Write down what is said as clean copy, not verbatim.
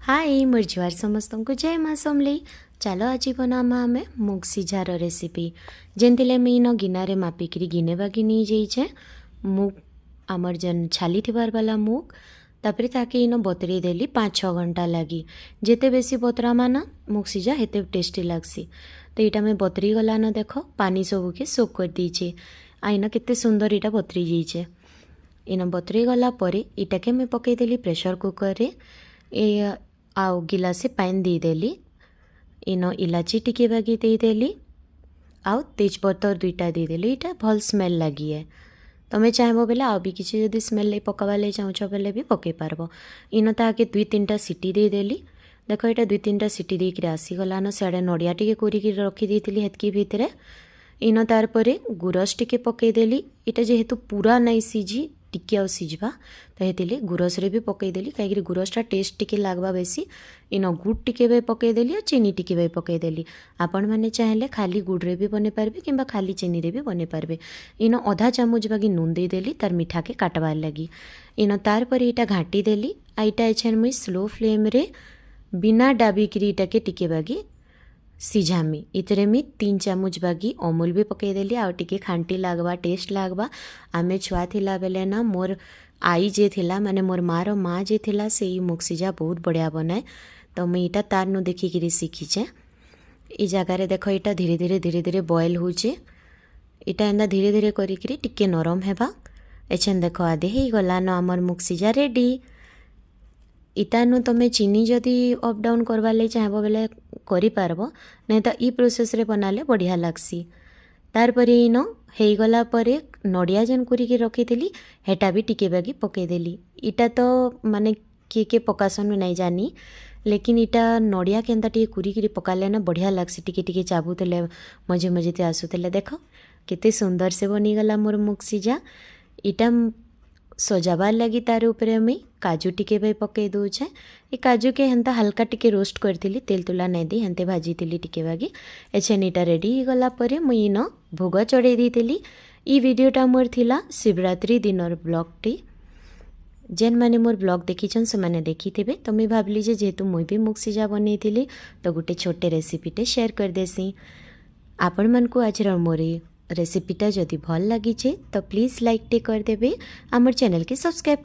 हाय मोर जुआर समस्त को जय माँ समली। चलो आज बनामा आमे मुग सिझार रेसिपी जेनतिले मैं इन गिनारे मापिकी गिने बागी नहीं जाइछे मुग आमर जेन छाली थिबार वाला मुग तापरे ताके इन बतरे देली 5-6 घंटा लगी। जेते बेसी बतरामा ना मुग सिझा हेते टेस्टी लागसी। तो यहाँ मैं बतरी गला न देख पानी सबू के सोक कर दीचे आईना केते सुंदर इटा बतरी जाइछे। इन बतरी गला परे इटा के मैं पकईदेली प्रेशर कुकर रे ए आउ गिलासे पानी देदेली। इन इलाची टिके बागी देदेली आउ तेजपत्तर दुईटा देदेली। इटा भल स्मेल लगी है तुम्हें चाहब बेले आउ भी किसी जदि स्मेल पकावा ले चाहछ बेले भी पकई पारब। इन ताके 2-3टा सीटी देदेली। देख यहाँ 2-3टा सीटी देकर आसीगलान सियाड़े नड़िया टिके कोरिकी रखी हेतकी भितरे इन तार परे गुरस टिके पकईदेली। इटा जेहेतु पूरा नहीं सिझी टिके आ सिझबा तो हेतिले गुरस रे भी पकईदेली कहीं गुरसटा टेस्ट टिके लागबा बेसी। इन गुड़ टिके भी पकईदेली और चीनी टिके भी पकईदेली। आपण मैंने चाहेले खाली गुड़ रे भी बने पारबे किंबा खाली चीनी रे भी बने पारबे। इन आधा चामच बागी नून देदेली तार मिठा के काटबार लगी। इन तार पर इटा घाटी देली। आईटा एछन मुई स्लो फ्लेम रे बिना डाबिकी इटा के टिके बागी सिझामी। इतरे मी 3 चामच बागी अमूल भी पकईदेली आउ टिके खांटी लागबा टेस्ट लागबा। आमे छुआ थिला बेले ना मोर आई जे थिला माने मोर मार माँ जे थिला से मुग सिझा बहुत बढ़िया बनाए तो मुई इटा तार नु देखिकी शिखीचे। ई जगार देख इटा धीरे धीरे बॉयल होचे। इटा एंदा धीरे धीरे करिकी टिके नरम हेबा। एछन देख आदे ही गलान आमर मुग सिझा रेडी। इटानु तुम्हें चीनी जदि अप डाउन करवा ले चाहब बेले करि पारबो नहीं तो ई प्रोसेस रे बनाले बढ़िया लागसी। तार परे इन हेगला परे नड़िया जेन कुरिकी रखी हेटा भी टिके बागी पकईदेली। इटा तो माने किए पकासन में नहीं जानी लेकिन इटा नड़िया केनता टिके कुरिकी पकाले ना बढ़िया लागसी। टिके टिके चाबुले मझे मझे ते आसुले देख केते सुंदर से बनीगला मोर मुग सिझा। इटा सजाबार लगी तार उपरे मुई काजू टिके भी पकई दूचे। ये काजू के हेन्ता हल्का टिके रोस्ट करथिली तेल तुला नहीं दी हेन्ते भाजी टिके बागी। एछेन इटा रेडी गला परे मुई इन भोग चढ़ई देइतिली। ई वीडियोटा मोर थिला शिवरात्रि दिनर ब्लॉगटी जेन माने मोर ब्लॉग देखीछन से माने देखिथिबे तो मुई भाबली जे जेहेतु मुई भी मुग सिझा बनईथिली तो गोटे छोटे रेसिपीटे शेयर कर देसी। आपण मानकु आज मोर रेसिपीटा जदि भल लगी तो प्लीज़ लाइक टे कर देबे। आमर चैनल के सब्सक्राइब